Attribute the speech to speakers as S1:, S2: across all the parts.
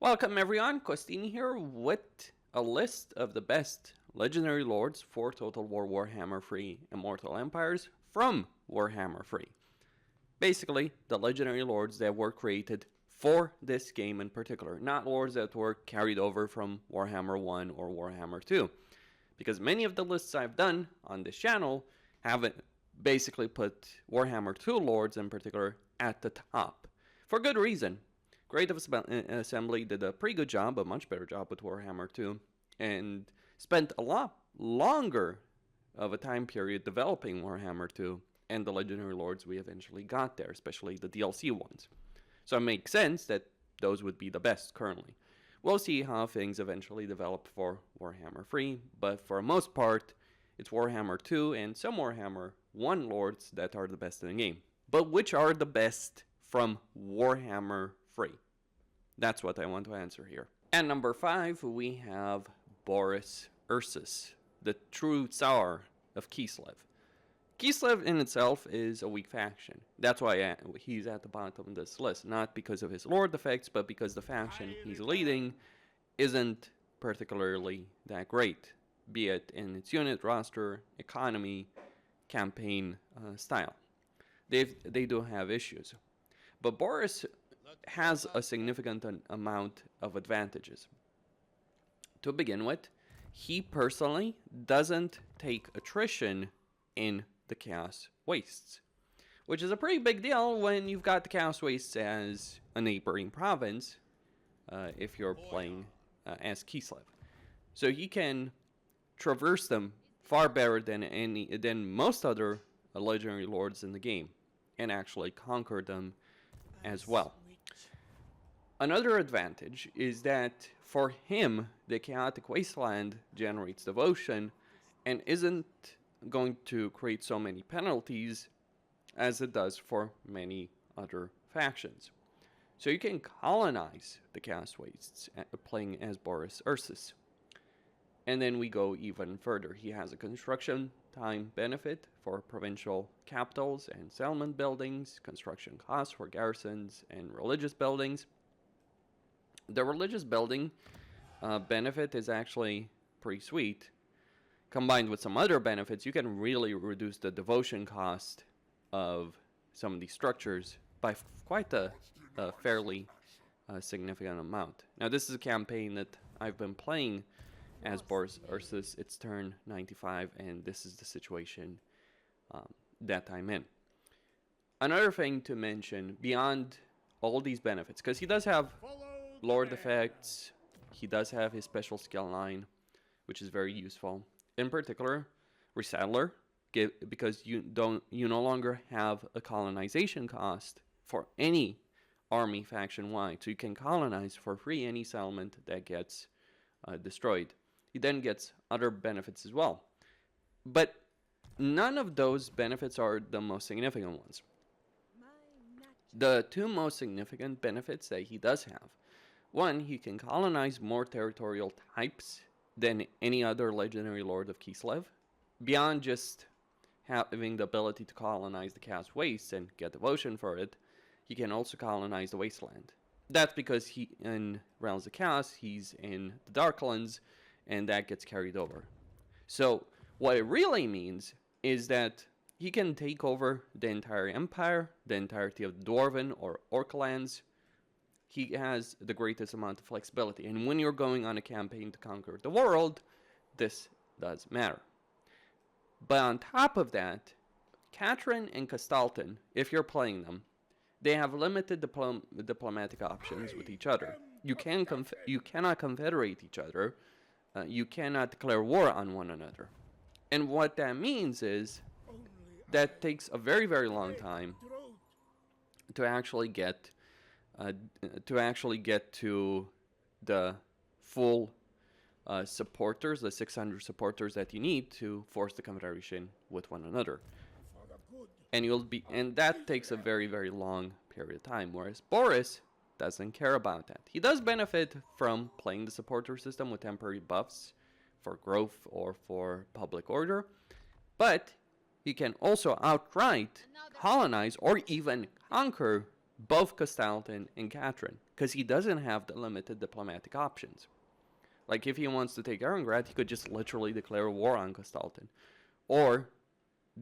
S1: Welcome everyone, Costin here with a list of the best legendary lords for Total War Warhammer 3 Immortal Empires from Warhammer 3. Basically, the legendary lords that were created for this game in particular, not lords that were carried over from Warhammer 1 or Warhammer 2. Because many of the lists I've done on this channel have basically put Warhammer 2 lords in particular at the top. For good reason. Creative Assembly did a pretty good job, a much better job with Warhammer 2, and spent a lot longer of a time period developing Warhammer 2 and the legendary lords we eventually got there, especially the DLC ones. So it makes sense that those would be the best currently. We'll see how things eventually develop for Warhammer 3, but for the most part, it's Warhammer 2 and some Warhammer 1 lords that are the best in the game. But which are the best from Warhammer 3? That's what I want to answer here. At number 5, we have Boris Ursus, the true Tsar of Kislev. Kislev in itself is a weak faction. That's why he's at the bottom of this list. Not because of his lord effects, but because the faction he's leading isn't particularly that great, be it in its unit, roster, economy, campaign style. They do have issues. But Boris has a significant amount of advantages. To begin with, he personally doesn't take attrition in the Chaos Wastes, which is a pretty big deal when you've got the Chaos Wastes as a neighboring province if you're playing as Kislev. So he can traverse them far better than most other legendary lords in the game and actually conquer them as well. Another advantage is that for him, the Chaotic Wasteland generates devotion and isn't going to create so many penalties as it does for many other factions. So you can colonize the Chaos Wastes playing as Boris Ursus. And then we go even further. He has a construction time benefit for provincial capitals and settlement buildings, construction costs for garrisons and religious buildings. The religious building benefit is actually pretty sweet. Combined with some other benefits, you can really reduce the devotion cost of some of these structures by quite a fairly significant amount. Now, this is a campaign that I've been playing as Boris Ursus. It's turn 95, and this is the situation that I'm in. Another thing to mention, beyond all these benefits, because he does have Lord effects, he does have his special skill line, which is very useful. In particular, Resettler, because you no longer have a colonization cost for any army faction-wide, so you can colonize for free any settlement that gets destroyed. He then gets other benefits as well, but none of those benefits are the most significant ones. The two most significant benefits that he does have: one, he can colonize more territorial types than any other legendary lord of Kislev. Beyond just having the ability to colonize the Chaos Wastes and get devotion for it, he can also colonize the Wasteland. That's because he, in Realms of Chaos, he's in the Darklands, and that gets carried over. So what it really means is that he can take over the entire empire, the entirety of the Dwarven or Orc lands. He has the greatest amount of flexibility, and when you're going on a campaign to conquer the world, this does matter. But on top of that, Catherine and Castalton, if you're playing them, they have limited diplomatic options with each other. You cannot confederate each other. You cannot declare war on one another. And what that means is that takes a very, very long time to actually get to the full supporters, the 600 supporters that you need to force the confederation with one another. And that takes a very, very long period of time, whereas Boris doesn't care about that. He does benefit from playing the supporter system with temporary buffs for growth or for public order, but he can also outright colonize or even conquer both Costin and Catherine, because he doesn't have the limited diplomatic options. Like, if he wants to take Erengrad, he could just literally declare war on Costin, or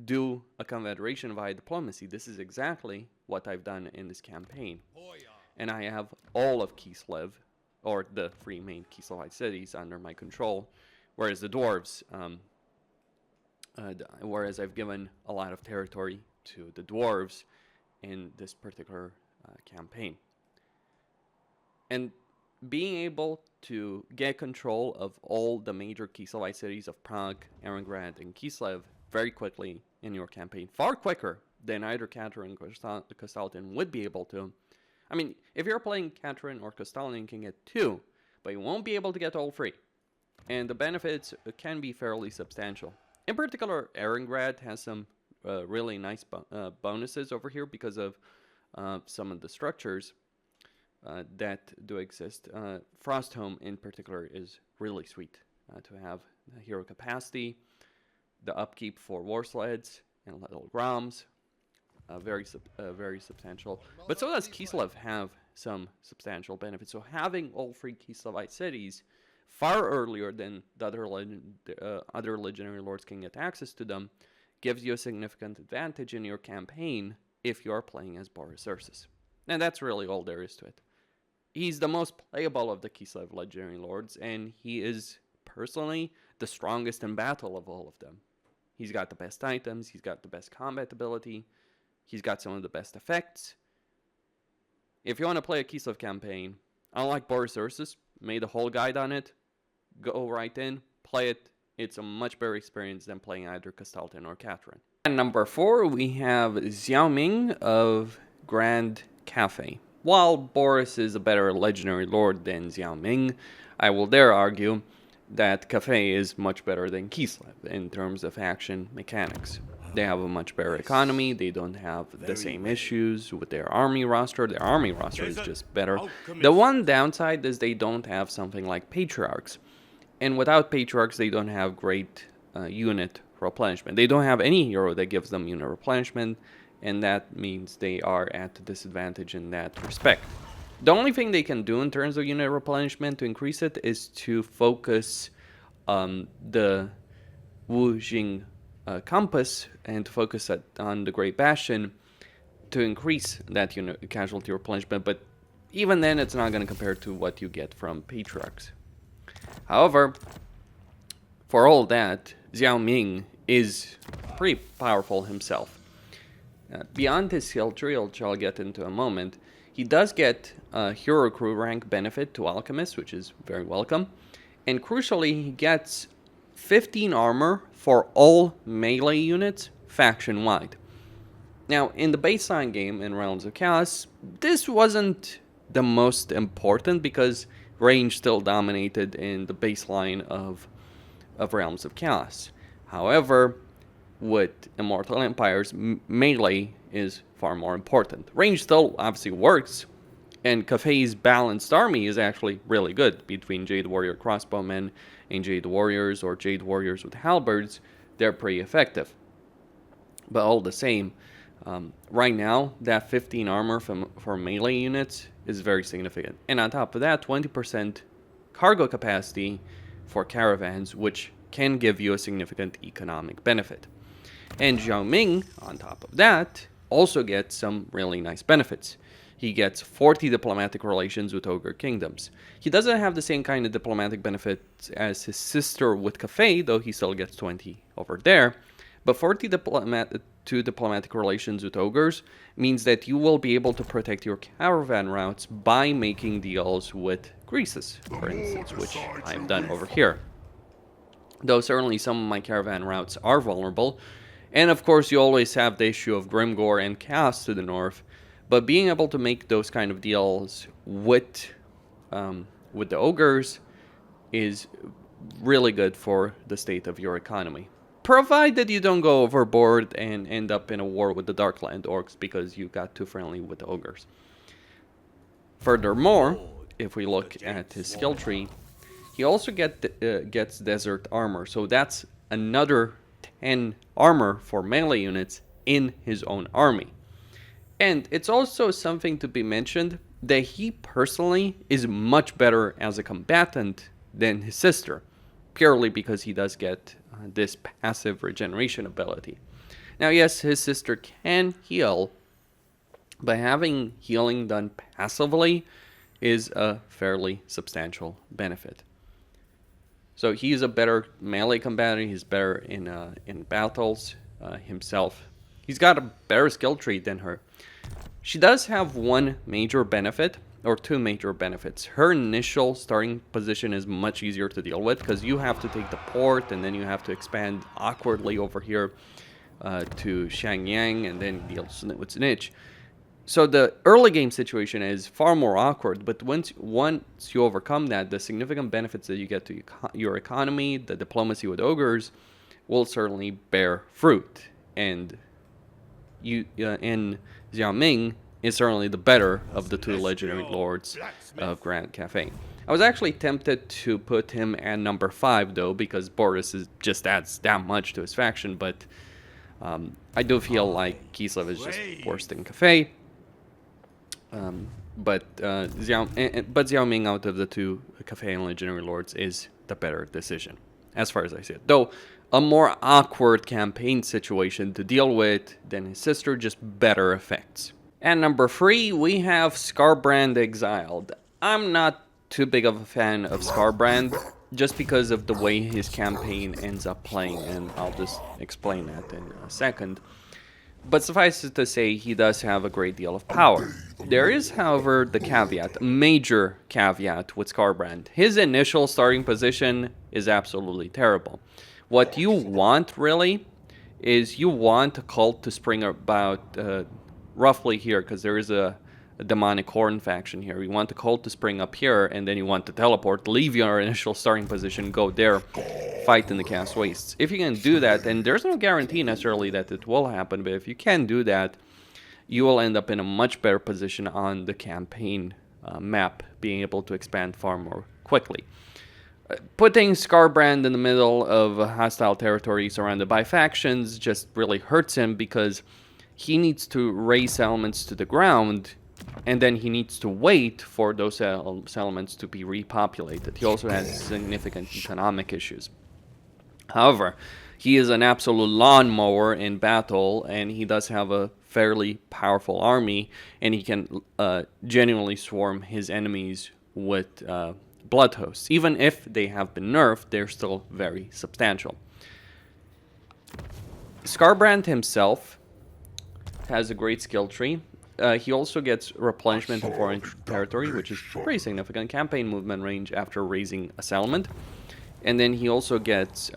S1: do a confederation via diplomacy. This is exactly what I've done in this campaign. And I have all of Kislev, or the three main Kislevite cities, under my control, whereas the dwarves, whereas I've given a lot of territory to the dwarves in this particular campaign. And being able to get control of all the major Kislevite cities of Prague, Erengrad, and Kislev very quickly in your campaign, far quicker than either Catherine or Costin would be able to. I mean, if you're playing Catherine or Costin, you can get 2, but you won't be able to get all 3. And the benefits can be fairly substantial. In particular, Erengrad has some really nice bonuses over here because of some of the structures that do exist. Frostholm in particular is really sweet to have hero capacity, the upkeep for war sleds and little groms, very substantial. But so does Kislev have some substantial benefits. So having all 3 Kislevite cities far earlier than the other legendary lords can get access to them gives you a significant advantage in your campaign if you are playing as Boris Ursus. And that's really all there is to it. He's the most playable of the Kislev legendary lords, and he is personally the strongest in battle of all of them. He's got the best items, he's got the best combat ability, he's got some of the best effects. If you want to play a Kislev campaign, unlike Boris Ursus, made a whole guide on it, go right in, play it. It's a much better experience than playing either Costin or Catherine. And number 4, we have Zhao Ming of Grand Cathay. While Boris is a better legendary lord than Zhao Ming, I will dare argue that Cathay is much better than Kislev in terms of action mechanics. They have a much better economy, they don't have the same issues with their army roster. Their army roster is just better. The one downside is they don't have something like Patriarchs. And without Patriarchs, they don't have great unit replenishment. They don't have any hero that gives them unit replenishment, and that means they are at a disadvantage in that respect. The only thing they can do in terms of unit replenishment to increase it is to focus the Wu Jing compass and to focus on the Great Bastion to increase that unit casualty replenishment, but even then it's not going to compare to what you get from Patriarchs. However, for all that, Zhao Ming is pretty powerful himself. Beyond his skill tree, which I'll get into a moment, he does get a hero crew rank benefit to Alchemist, which is very welcome. And crucially, he gets 15 armor for all melee units faction-wide. Now, in the baseline game in Realms of Chaos, this wasn't the most important because range still dominated in the baseline of Realms of Chaos. However, with Immortal Empires, melee is far more important. Range still obviously works, and Cathay's balanced army is actually really good between Jade Warrior crossbowmen and Jade Warriors or Jade Warriors with halberds. They're pretty effective. But all the same, right now, that 15 armor for melee units is very significant. And on top of that, 20% cargo capacity for caravans, which can give you a significant economic benefit. And Zhao Ming, on top of that, also gets some really nice benefits. He gets 40 diplomatic relations with Ogre Kingdoms. He doesn't have the same kind of diplomatic benefits as his sister with Cathay, though he still gets 20 over there. But 40 diplomatic relations with Ogres means that you will be able to protect your caravan routes by making deals with Greases, for instance, which I've done over here. Though certainly some of my caravan routes are vulnerable. And of course, you always have the issue of Grimgore and Chaos to the north. But being able to make those kind of deals with the Ogres is really good for the state of your economy. Provided you don't go overboard and end up in a war with the Darkland Orcs because you got too friendly with the Ogres. Furthermore, if we look at his skill tree, he also gets Desert Armor. So that's another 10 armor for melee units in his own army. And it's also something to be mentioned that he personally is much better as a combatant than his sister, purely because he does get this passive regeneration ability. Now, yes, his sister can heal, but having healing done passively is a fairly substantial benefit. So he's a better melee combatant. He's better in battles himself. He's got a better skill tree than her. She does have one major benefit, or two major benefits. Her initial starting position is much easier to deal with because you have to take the port and then you have to expand awkwardly over here to Shangyang and then deal with Snitch. So the early game situation is far more awkward, but once you overcome that, the significant benefits that you get to your economy, the diplomacy with ogres, will certainly bear fruit. And Zhao Ming is certainly the better of the two legendary lords of Grand Cathay. I was actually tempted to put him at number 5 though, because Boris just adds that much to his faction, but I do feel like Kislev is just worse than Cathay. But Zhao Ming out of the two Cathay and legendary lords is the better decision, as far as I see it. Though a more awkward campaign situation to deal with than his sister, just better effects. At number 3, we have Skarbrand Exiled. I'm not too big of a fan of Skarbrand, just because of the way his campaign ends up playing, and I'll just explain that in a second. But suffice it to say, he does have a great deal of power. There is, however, the caveat, a major caveat with Skarbrand. His initial starting position is absolutely terrible. What you want, really, is you want a cult to spring about roughly here, because there is a demonic horn faction here. You want the cult to spring up here, and then you want to teleport, leave your initial starting position, go there, fight in the Cast Wastes. If you can do that, and there's no guarantee necessarily that it will happen, but if you can do that, you will end up in a much better position on the campaign map, being able to expand far more quickly. Putting Skarbrand in the middle of a hostile territory surrounded by factions just really hurts him, because he needs to raise settlements to the ground, and then he needs to wait for those settlements to be repopulated. He also has significant economic issues. However, he is an absolute lawnmower in battle, and he does have a fairly powerful army, and he can genuinely swarm his enemies with blood hosts. Even if they have been nerfed, they're still very substantial. Skarbrand himself has a great skill tree. He also gets replenishment of foreign territory, which is pretty significant. Campaign movement range after raising a settlement. And then he also gets,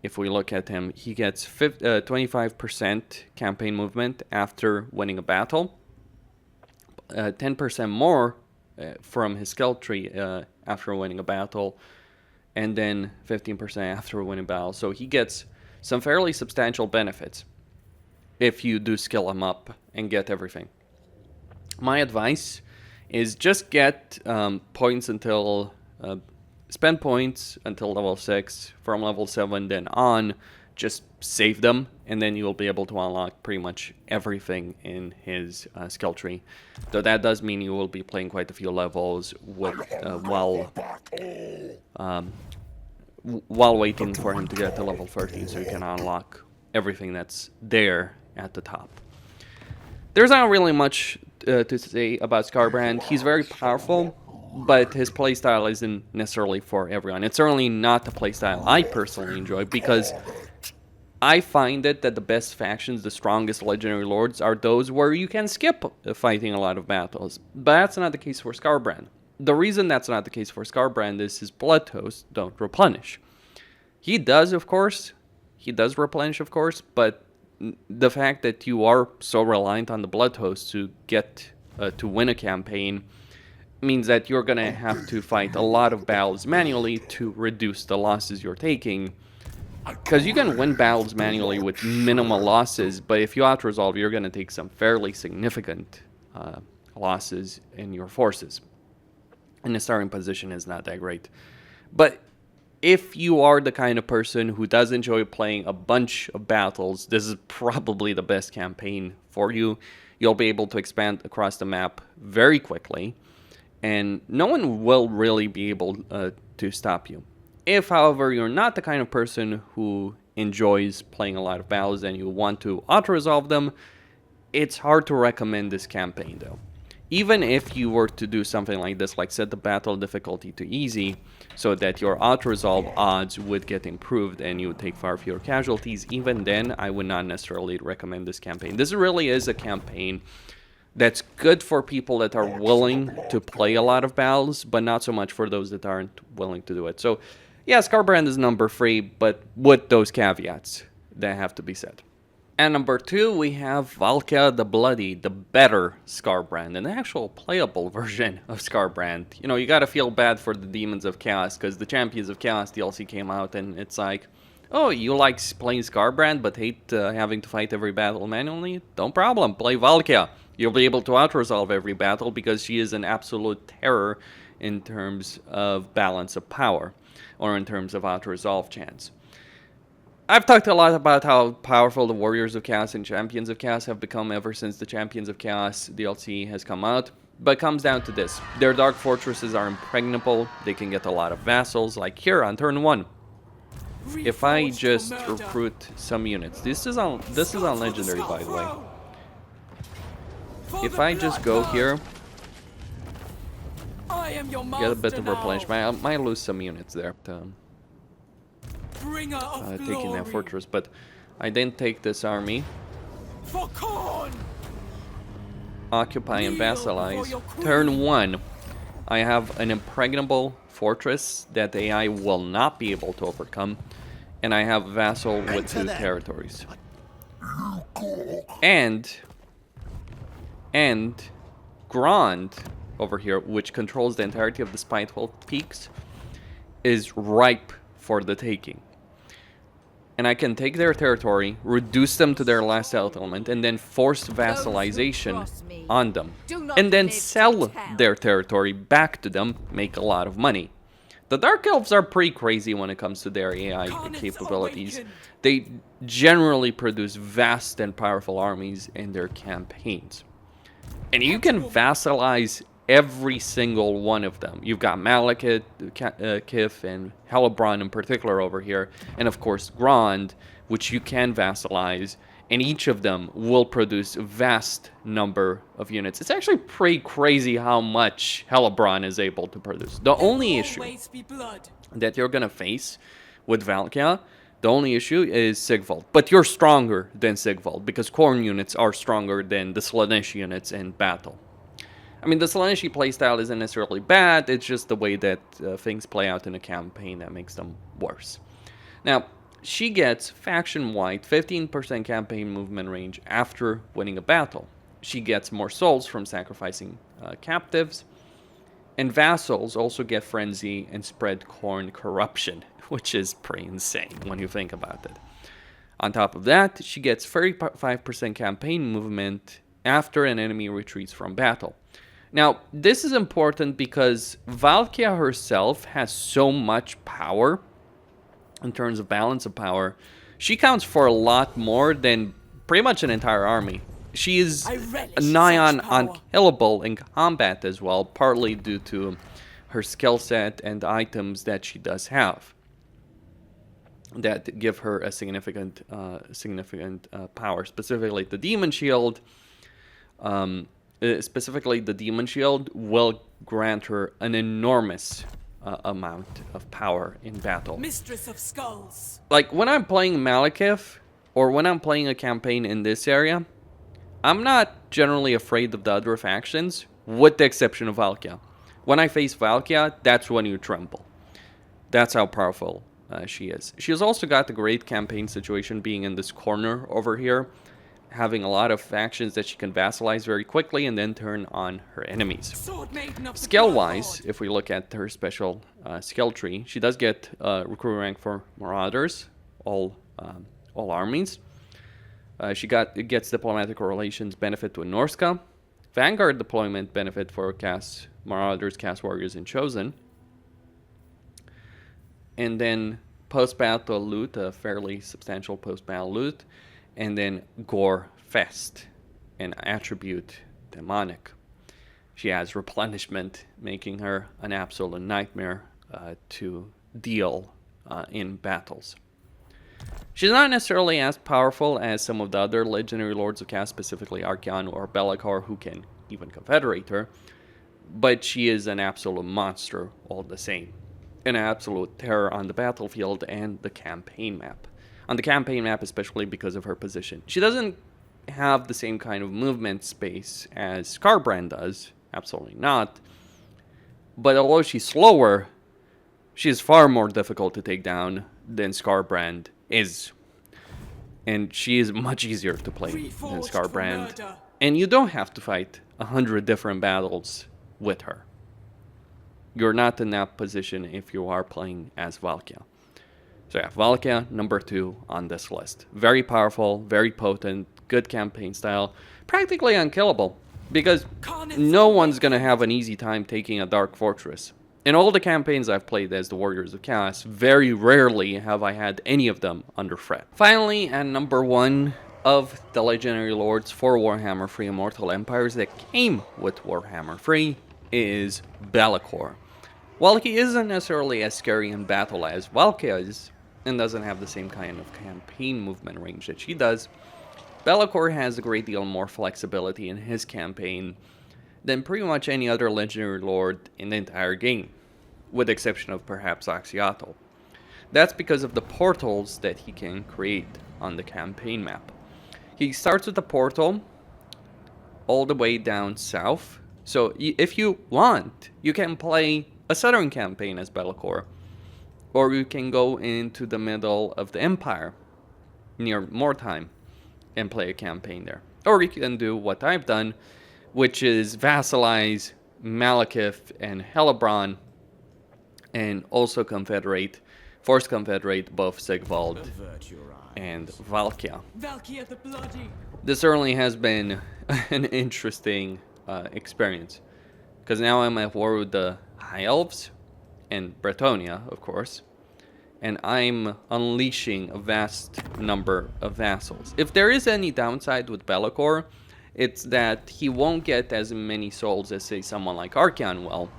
S1: if we look at him, he gets 25% campaign movement after winning a battle. 10% more from his skill tree after winning a battle. And then 15% after winning a battle. So he gets some fairly substantial benefits if you do skill him up and get everything. My advice is just get points until spend points until level 6. From level 7 then on, just save them, and then you will be able to unlock pretty much everything in his skill tree. Though that does mean you will be playing quite a few levels with while waiting for him to get to level 13, so you can unlock everything that's there at the top. There's not really much to say about Skarbrand. He's very powerful, but his playstyle isn't necessarily for everyone. It's certainly not the playstyle I personally enjoy, because I find it that the best factions, the strongest legendary lords, are those where you can skip fighting a lot of battles. But that's not the case for Skarbrand. The reason that's not the case for Skarbrand is his blood hosts don't replenish. He does, of course. He does replenish, of course, but the fact that you are so reliant on the blood hosts to get to win a campaign means that you're going to have to fight a lot of battles manually to reduce the losses you're taking. Because you can win battles manually with minimal losses, but if you out-resolve, you're going to take some fairly significant losses in your forces. And the starting position is not that great. But if you are the kind of person who does enjoy playing a bunch of battles, this is probably the best campaign for you. You'll be able to expand across the map very quickly, and no one will really be able to stop you. If, however, you're not the kind of person who enjoys playing a lot of battles and you want to auto-resolve them, it's hard to recommend this campaign, though. Even if you were to do something like this, like set the battle difficulty to easy, so that your auto-resolve odds would get improved and you would take far fewer casualties, even then, I would not necessarily recommend this campaign. This really is a campaign that's good for people that are willing to play a lot of battles, but not so much for those that aren't willing to do it. So, yeah, Skarbrand is number 3, but with those caveats that have to be said. And number 2, we have Valkia the Bloody, the better Skarbrand, an actual playable version of Skarbrand. You know, you gotta feel bad for the Demons of Chaos, because the Champions of Chaos DLC came out, and it's like, oh, you like playing Skarbrand, but hate having to fight every battle manually? No problem, play Valkia. You'll be able to auto-resolve every battle, because she is an absolute terror in terms of balance of power, or in terms of auto-resolve chance. I've talked a lot about how powerful the Warriors of Chaos and Champions of Chaos have become ever since the Champions of Chaos DLC has come out, but it comes down to this. Their Dark Fortresses are impregnable, they can get a lot of vassals, like here on turn 1. If I just recruit some units, this is on Legendary, by the way. If I just go here, get a bit of replenishment, I might lose some units there. Taking that fortress, but I didn't take this army. Occupy and vassalize. Turn 1, I have an impregnable fortress that the AI will not be able to overcome, and I have vassal with 2 territories. And Grand over here, which controls the entirety of the Spiteful Peaks, is ripe for the taking. And I can take their territory, reduce them to their last settlement, and then force vassalization on them. And then sell their territory back to them, make a lot of money. The Dark Elves are pretty crazy when it comes to their AI capabilities. They generally produce vast and powerful armies in their campaigns. And you can vassalize every single one of them. You've got Malekith, Kif, and Hellebron in particular over here, and of course Grand, which you can vassalize, and each of them will produce a vast number of units. It's actually pretty crazy how much Hellebron is able to produce. The only issue that you're gonna face with Valkia, the only issue is Sigvald. But you're stronger than Sigvald, because Khorne units are stronger than the Slaanesh units in battle. I mean, the Slaanesh playstyle isn't necessarily bad, it's just the way that things play out in a campaign that makes them worse. Now, she gets faction-wide 15% campaign movement range after winning a battle. She gets more souls from sacrificing captives, and vassals also get frenzy and spread Khorne corruption, which is pretty insane when you think about it. On top of that, she gets 35% campaign movement after an enemy retreats from battle. Now, this is important because Valkia herself has so much power in terms of balance of power. She counts for a lot more than pretty much an entire army. She is nigh on unkillable in combat as well, partly due to her skill set and items that she does have that give her a significant power, specifically the Demon Shield. Specifically, the Demon Shield will grant her an enormous amount of power in battle.
S2: Mistress of Skulls.
S1: Like, when I'm playing Malekith, or when I'm playing a campaign in this area, I'm not generally afraid of the other factions, with the exception of Valkia. When I face Valkia, that's when you tremble. That's how powerful she is. She has also got the great campaign situation being in this corner over here, having a lot of factions that she can vassalize very quickly and then turn on her enemies. Skill-wise, if we look at her special skill tree, she does get recruit rank for Marauders, all armies. She gets diplomatic relations benefit to Norska, Vanguard deployment benefit for Marauders, Cast Warriors, and Chosen. and then post-battle loot, a fairly substantial post-battle loot, and then Gore Fest, an attribute demonic. She has replenishment, making her an absolute nightmare to deal in battles. She's not necessarily as powerful as some of the other legendary lords of chaos, specifically Archaon or Be'lakor, who can even confederate her, but she is an absolute monster all the same. An absolute terror on the battlefield and the campaign map. On the campaign map, especially because of her position. She doesn't have the same kind of movement space as Skarbrand does, absolutely not. But although she's slower, she is far more difficult to take down than Skarbrand is. And she is much easier to play than Skarbrand. And you don't have to fight 100 different battles with her. You're not in that position if you are playing as Valkia. So yeah, Valkia, number 2 on this list. Very powerful, very potent, good campaign style, practically unkillable, because no one's gonna have an easy time taking a Dark Fortress. In all the campaigns I've played as the Warriors of Chaos, very rarely have I had any of them under threat. Finally, at number 1 of the Legendary Lords for Warhammer 3 Immortal Empires that came with Warhammer 3 is Be'lakor. While he isn't necessarily as scary in battle as Valkia is, and doesn't have the same kind of campaign movement range that she does, Be'lakor has a great deal more flexibility in his campaign than pretty much any other legendary lord in the entire game, with the exception of perhaps Axiato. That's because of the portals that he can create on the campaign map. He starts with a portal all the way down south, so if you want, you can play a southern campaign as Be'lakor, or you can go into the middle of the Empire, near Mortime, and play a campaign there. Or you can do what I've done, which is vassalize Malekith and Hellebron, and also force confederate both Sigvald and Valkia. This certainly has been an interesting experience, because now I'm at war with the High Elves and Bretonnia, of course, and I'm unleashing a vast number of vassals. If there is any downside with Be'lakor, it's that he won't get as many souls as, say, someone like Archaon will,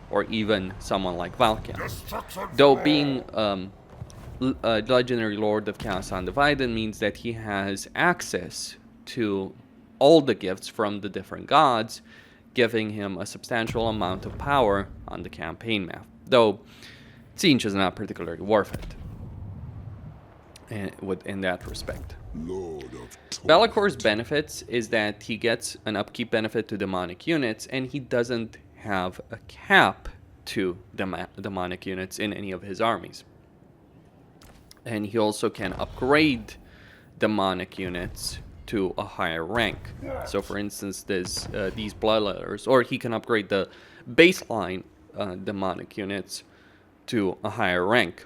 S1: or even someone like Valkia. Though being a legendary lord of Chaos Undivided means that he has access to all the gifts from the different gods, giving him a substantial amount of power on the campaign map. Though Siege is not particularly worth it in that respect. Be'lakor's benefits is that he gets an upkeep benefit to demonic units, and he doesn't have a cap to demonic units in any of his armies. And he also can upgrade demonic units to a higher rank. So for instance, there's these bloodletters, or he can upgrade the baseline demonic units to a higher rank.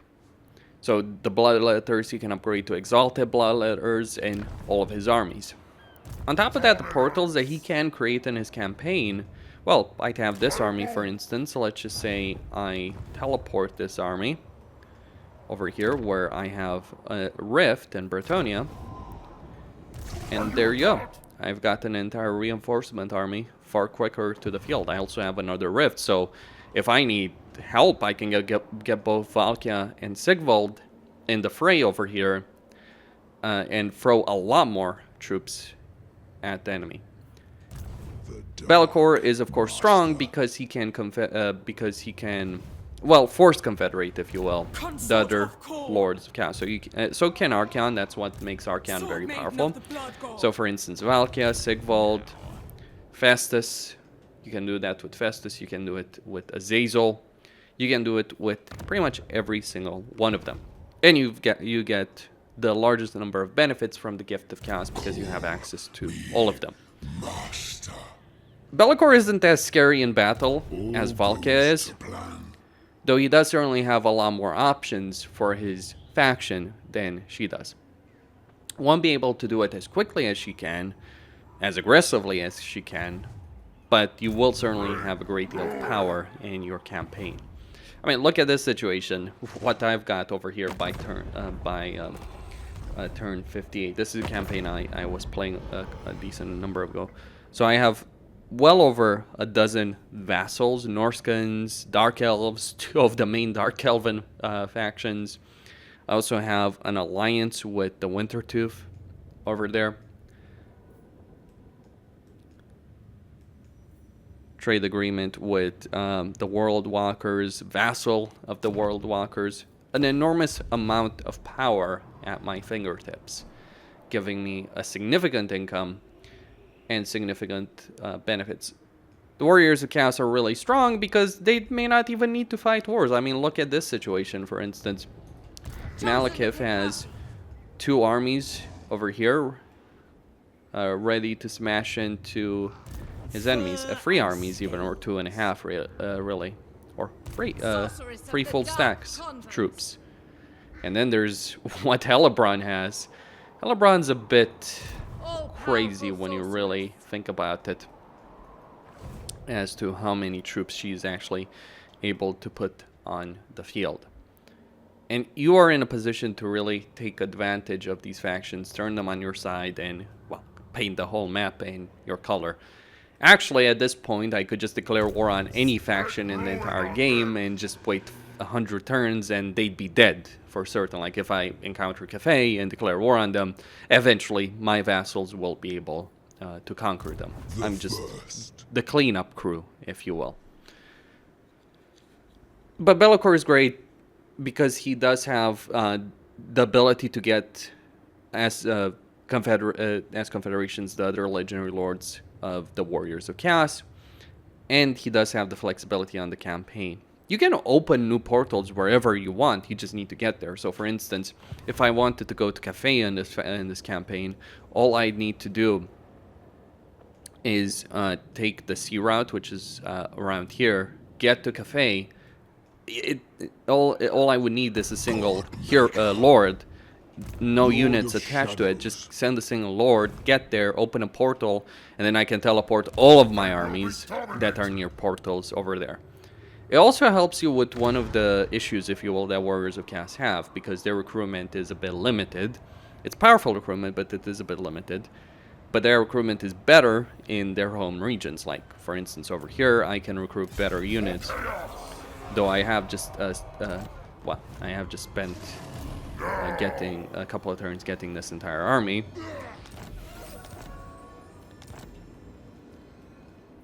S1: So the bloodletters he can upgrade to exalted bloodletters in all of his armies. On top of that, the portals that he can create in his campaign, well, I have this army for instance, so let's just say I teleport this army over here where I have a rift in Bretonnia, and there you go. I've got an entire reinforcement army far quicker to the field. I also have another rift, so if I need help, I can get both Valkia and Sigvald in the fray over here, and throw a lot more troops at the enemy. Be'lakor is of course strong because he can force confederate, if you will, the other lords of chaos. So can Archaon. That's what makes Archaon very powerful. So for instance, Valkia, Sigvald, Festus. You can do that with Festus. You can do it with Azazel. You can do it with pretty much every single one of them. And you get the largest number of benefits from the Gift of Chaos because you have access to all of them. Be'lakor isn't as scary in battle as Valkia is, though he does certainly have a lot more options for his faction than she does. Won't be able to do it as quickly as she can, as aggressively as she can, but you will certainly have a great deal of power in your campaign. I mean, look at this situation. What I've got over here by turn 58. This is a campaign I was playing a decent number ago. So I have well over a dozen vassals, Norskins, Dark Elves, 2 of the main Dark Elven factions. I also have an alliance with the Wintertooth over there. Trade agreement with the World Walkers, vassal of the World Walkers. An enormous amount of power at my fingertips, giving me a significant income and significant benefits. The Warriors of Chaos are really strong because they may not even need to fight wars. I mean, look at this situation, for instance. Malekith has 2 armies over here ready to smash into his enemies. 3 armies even, or 2.5 really. Or 3 full stacks of troops. And then there's what Hellebron has. Hellebron's a bit crazy when you really think about it, as to how many troops she's actually able to put on the field. And you are in a position to really take advantage of these factions, turn them on your side, and, well, paint the whole map in your color. Actually, at this point, I could just declare war on any faction in the entire game and just wait 100 turns and they'd be dead for certain. Like, if I encounter Cathay and declare war on them, eventually my vassals will be able to conquer them. I'm just the cleanup crew, if you will. But Be'lakor is great because he does have the ability to get, as confederations, the other legendary lords of the Warriors of Chaos, and he does have the flexibility on the campaign. You can open new portals wherever you want, you just need to get there. So for instance, if I wanted to go to Cathay in this campaign, all I need to do is take the sea route, which is around here, get to Cathay. All I would need is a single lord, no units attached to it. Just send a single lord, get there, open a portal, and then I can teleport all of my armies that are near portals over there. It also helps you with one of the issues, if you will, that Warriors of Chaos have, because their recruitment is a bit limited. It's powerful recruitment, but it is a bit limited. But their recruitment is better in their home regions. Like, for instance, over here, I can recruit better units. Though I have just, I have just spent getting a couple of turns getting this entire army.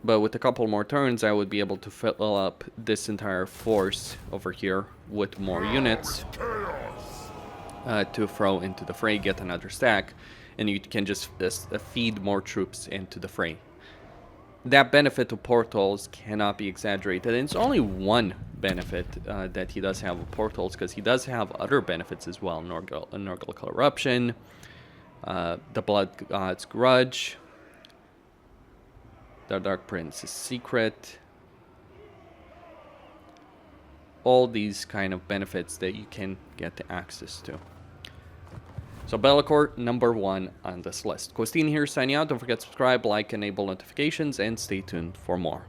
S1: But with a couple more turns, I would be able to fill up this entire force over here with more units to throw into the fray, get another stack, and you can just feed more troops into the fray. That benefit of portals cannot be exaggerated, and it's only one benefit that he does have with portals, because he does have other benefits as well. Norgal Corruption, the Blood God's Grudge, the Dark Prince's Secret, all these kind of benefits that you can get access to. So Be'lakor, number 1 on this list. Costin here signing out. Don't forget to subscribe, like, enable notifications, and stay tuned for more.